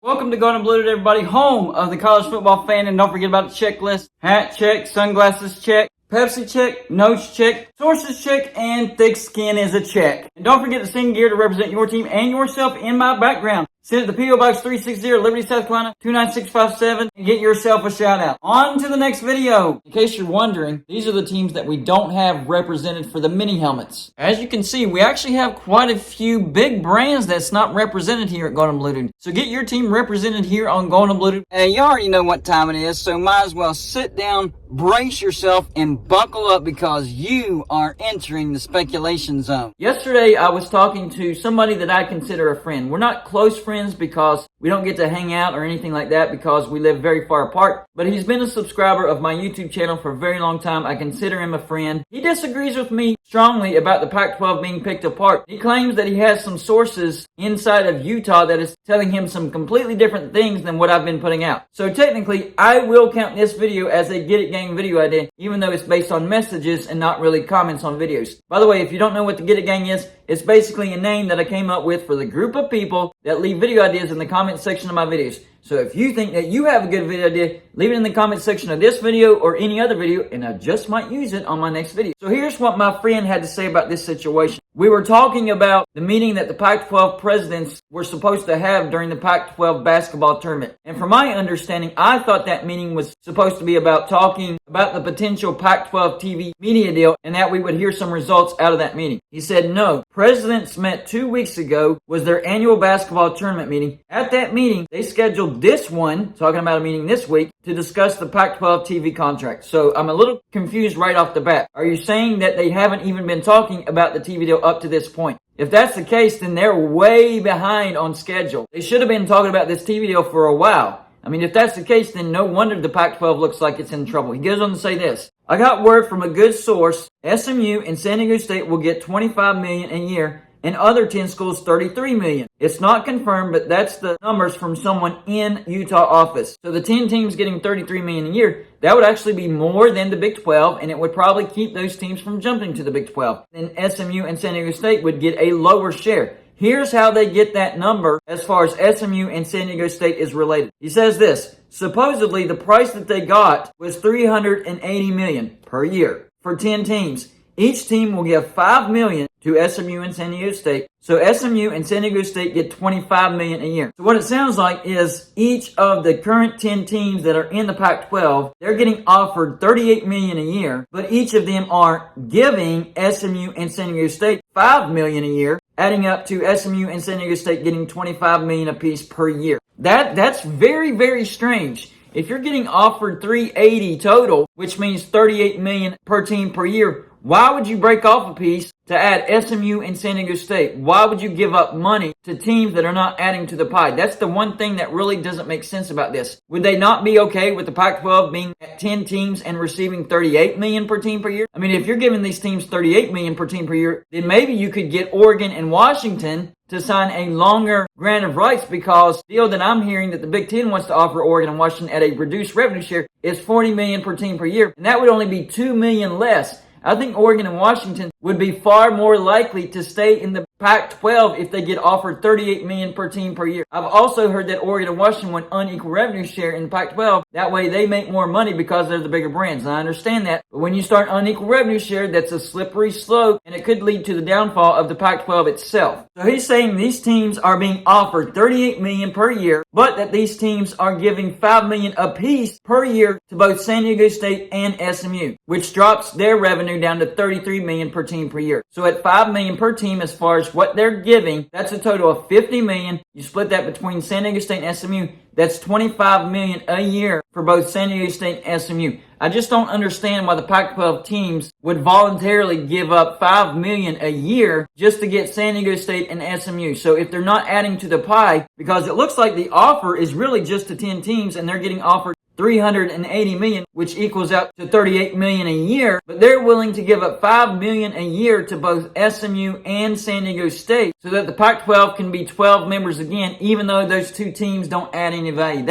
Welcome to Golden Blue, everybody, home of the college football fan. And don't forget about the checklist. Hat check, sunglasses check, Pepsi check, notes check, sources check, and thick skin is a check. And don't forget to sing gear to represent your team and yourself in my background. Send it to P.O. Box 360, Liberty, South Carolina, 29657, and get yourself a shout out. On to the next video. In case you're wondering, these are the teams that we don't have represented for the mini helmets. As you can see, we actually have quite a few big brands that's not represented here at Golden Blue. So get your team represented here on Golden Blue. And you already know what time it is, so might as well sit down, brace yourself, and buckle up because you are entering the speculation zone. Yesterday, I was talking to somebody that I consider a friend. We're not close friends because we don't get to hang out or anything like that because we live very far apart. But he's been a subscriber of my YouTube channel for a very long time. I consider him a friend. He disagrees with me strongly about the Pac-12 being picked apart. He claims that he has some sources inside of Utah that is telling him some completely different things than what I've been putting out. So technically, I will count this video as a Get It Gang video idea, even though it's based on messages and not really comments on videos. By the way, if you don't know what the Get It Gang is, it's basically a name that I came up with for the group of people that leave video ideas in the comment section of my videos. So if you think that you have a good video idea, leave it in the comment section of this video or any other video, and I just might use it on my next video. So here's what my friend had to say about this situation. We were talking about the meeting that the Pac-12 presidents were supposed to have during the Pac-12 basketball tournament. And from my understanding, I thought that meeting was supposed to be about talking about the potential Pac-12 TV media deal and that we would hear some results out of that meeting. He said no. Presidents met 2 weeks ago, was their annual basketball tournament meeting. At that meeting, they scheduled this one, talking about a meeting this week, to discuss the Pac-12 TV contract. So I'm a little confused right off the bat. Are you saying that they haven't even been talking about the TV deal up to this point? If that's the case, then they're way behind on schedule. They should have been talking about this TV deal for a while. I mean, if that's the case, then no wonder the Pac-12 looks like it's in trouble. He goes on to say this. I got word from a good source. SMU and San Diego State will get $25 million a year and other 10 schools $33 million. It's not confirmed, but that's the numbers from someone in Utah office. So the 10 teams getting $33 million a year, that would actually be more than the Big 12, and it would probably keep those teams from jumping to the Big 12. Then SMU and San Diego State would get a lower share. Here's how they get that number as far as SMU and San Diego State is related. He says this, supposedly the price that they got was $380 million per year for 10 teams. Each team will give $5 million to SMU and San Diego State. So SMU and San Diego State get $25 million a year. So what it sounds like is each of the current 10 teams that are in the Pac-12, they're getting offered $38 million a year, but each of them are giving SMU and San Diego State $5 million a year, adding up to SMU and San Diego State getting $25 million apiece per year. That's very, very strange. If you're getting offered $380 total, which means $38 million per team per year, why would you break off a piece to add SMU and San Diego State? Why would you give up money to teams that are not adding to the pie? That's the one thing that really doesn't make sense about this. Would they not be okay with the Pac-12 being at 10 teams and receiving $38 million per team per year? I mean, if you're giving these teams $38 million per team per year, then maybe you could get Oregon and Washington to sign a longer grant of rights, because the deal that I'm hearing that the Big Ten wants to offer Oregon and Washington at a reduced revenue share is $40 million per team per year, and that would only be $2 million less. I think Oregon and Washington would be far more likely to stay in the Pac-12 if they get offered $38 million per team per year. I've also heard that Oregon and Washington want unequal revenue share in the Pac-12. That way they make more money because they're the bigger brands. And I understand that. But when you start unequal revenue share, that's a slippery slope, and it could lead to the downfall of the Pac-12 itself. So he's saying these teams are being offered $38 million per year, but that these teams are giving $5 million apiece per year to both San Diego State and SMU, which drops their revenue down to $33 million per team per year. So at $5 million per team as far as what they're giving, that's a total of $50 million. You split that between San Diego State and SMU, that's $25 million a year for both San Diego State and SMU. I just don't understand why the Pac-12 teams would voluntarily give up $5 million a year just to get San Diego State and SMU. So if they're not adding to the pie, because it looks like the offer is really just to 10 teams and they're getting offered $380 million, which equals out to $38 million a year, but they're willing to give up $5 million a year to both SMU and San Diego State so that the Pac-12 can be 12 members again, even though those two teams don't add any value.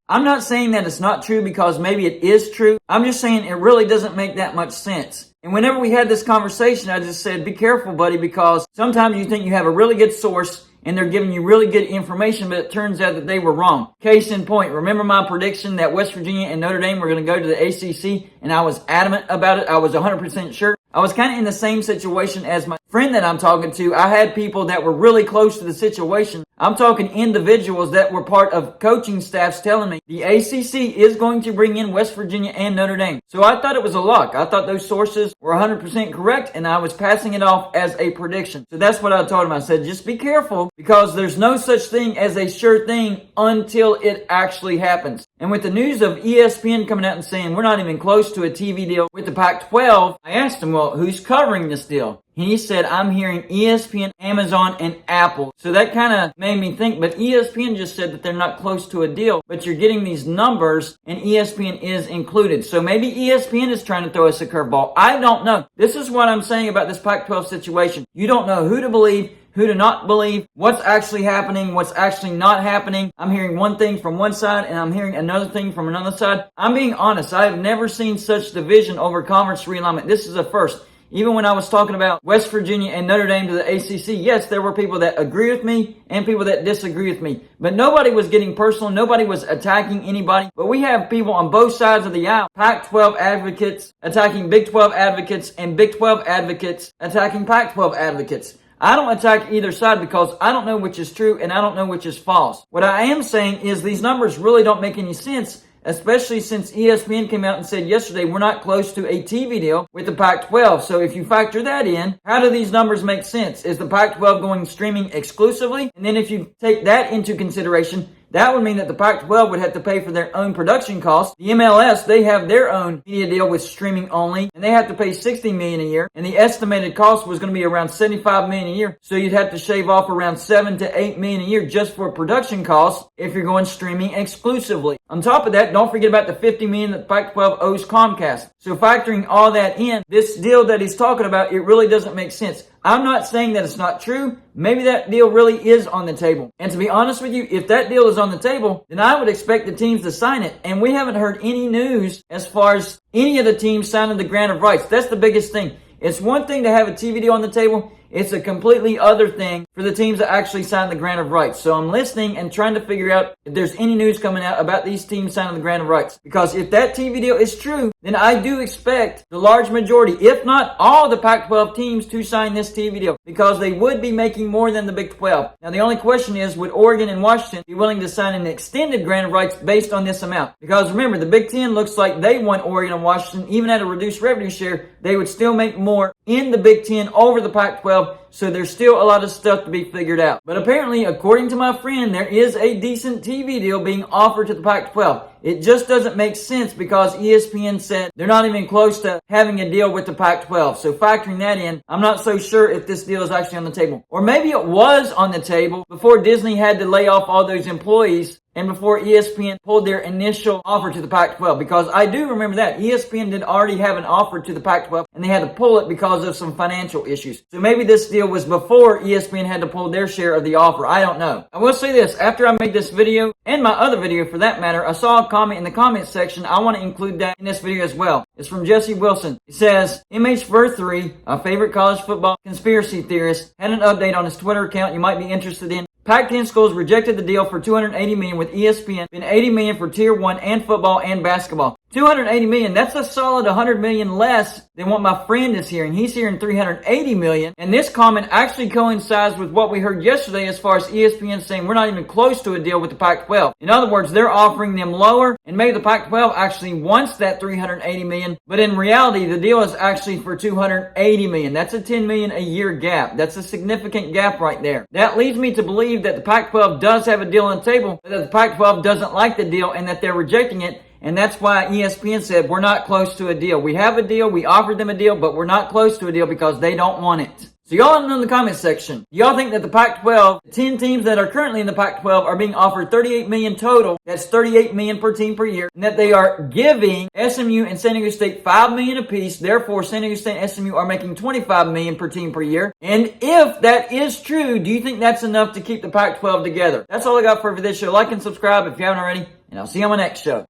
I'm not saying that it's not true, because maybe it is true. I'm just saying it really doesn't make that much sense. And whenever we had this conversation, I just said, be careful, buddy, because sometimes you think you have a really good source and they're giving you really good information, but it turns out that they were wrong. Case in point, remember my prediction that West Virginia and Notre Dame were going to go to the ACC, and I was adamant about it. I was 100% sure. I was kind of in the same situation as my friend that I'm talking to. I had people that were really close to the situation. I'm talking individuals that were part of coaching staffs telling me the ACC is going to bring in West Virginia and Notre Dame. So I thought it was a lock. I thought those sources were 100% correct, and I was passing it off as a prediction. So that's what I told him. I said, just be careful, because there's no such thing as a sure thing until it actually happens. And with the news of ESPN coming out and saying we're not even close to a TV deal with the Pac-12, I asked him, well, who's covering this deal? He said, I'm hearing ESPN, Amazon, and Apple. So that kind of made me think, but ESPN just said that they're not close to a deal, but you're getting these numbers and ESPN is included. So maybe ESPN is trying to throw us a curveball. I don't know. This is what I'm saying about this Pac-12 situation. You don't know who to believe, who to not believe, what's actually happening, what's actually not happening. I'm hearing one thing from one side and I'm hearing another thing from another side. I'm being honest. I have never seen such division over conference realignment. This is a first. Even when I was talking about West Virginia and Notre Dame to the ACC, yes, there were people that agree with me and people that disagree with me. But nobody was getting personal. Nobody was attacking anybody. But we have people on both sides of the aisle, Pac-12 advocates attacking Big 12 advocates and Big 12 advocates attacking Pac-12 advocates. I don't attack either side because I don't know which is true and I don't know which is false. What I am saying is these numbers really don't make any sense, especially since ESPN came out and said yesterday we're not close to a TV deal with the Pac-12. So if you factor that in, how do these numbers make sense? Is the Pac-12 going streaming exclusively? And then if you take that into consideration, that would mean that the Pac-12 would have to pay for their own production costs. The MLS, they have their own media deal with streaming only, and they have to pay $60 million a year. And the estimated cost was going to be around $75 million a year. So you'd have to shave off around $7 to $8 million a year just for production costs if you're going streaming exclusively. On top of that, don't forget about the $50 million that the Pac-12 owes Comcast. So factoring all that in, this deal that he's talking about, it really doesn't make sense. I'm not saying that it's not true. Maybe that deal really is on the table. And to be honest with you, if that deal is on the table, then I would expect the teams to sign it. And we haven't heard any news as far as any of the teams signing the grant of rights. That's the biggest thing. It's one thing to have a TV deal on the table. It's a completely other thing for the teams to actually sign the grant of rights. So I'm listening and trying to figure out if there's any news coming out about these teams signing the grant of rights. Because if that TV deal is true, then I do expect the large majority, if not all the Pac-12 teams, to sign this TV deal. Because they would be making more than the Big 12. Now the only question is, would Oregon and Washington be willing to sign an extended grant of rights based on this amount? Because remember, the Big 10 looks like they want Oregon and Washington, even at a reduced revenue share, they would still make more in the Big 10 over the Pac-12. So there's still a lot of stuff to be figured out. But apparently, according to my friend, there is a decent TV deal being offered to the Pac-12. It just doesn't make sense because ESPN said they're not even close to having a deal with the Pac-12. So factoring that in, I'm not so sure if this deal is actually on the table. Or maybe it was on the table before Disney had to lay off all those employees and before ESPN pulled their initial offer to the Pac-12. Because I do remember that. ESPN did already have an offer to the Pac-12 and they had to pull it because of some financial issues. So maybe this deal was before ESPN had to pull their share of the offer. I don't know. I will say this. After I made this video, and my other video for that matter, I saw a comment in the comment section. I want to include that in this video as well. It's from Jesse Wilson. It says, MH3, a favorite college football conspiracy theorist, had an update on his Twitter account you might be interested in. Pac-10 schools rejected the deal for $280 million with ESPN, and $80 million for Tier 1 and football and basketball. $280 million, that's a solid $100 million less than what my friend is hearing. He's hearing $380 million. And this comment actually coincides with what we heard yesterday as far as ESPN saying we're not even close to a deal with the Pac-12. In other words, they're offering them lower, and maybe the Pac-12 actually wants that $380 million. But in reality, the deal is actually for $280 million. That's a $10 million a year gap. That's a significant gap right there. That leads me to believe that the Pac-12 does have a deal on the table, but that the Pac-12 doesn't like the deal and that they're rejecting it. And that's why ESPN said we're not close to a deal. We have a deal, we offered them a deal, but we're not close to a deal because they don't want it. So y'all let me know in the comment section. Do y'all think that the Pac-12, the 10 teams that are currently in the Pac-12 are being offered $38 million total, that's $38 million per team per year, and that they are giving SMU and San Diego State $5 million apiece, therefore San Diego State and SMU are making $25 million per team per year? And if that is true, do you think that's enough to keep the Pac-12 together? That's all I got for this show. Like and subscribe if you haven't already, and I'll see you on my next show.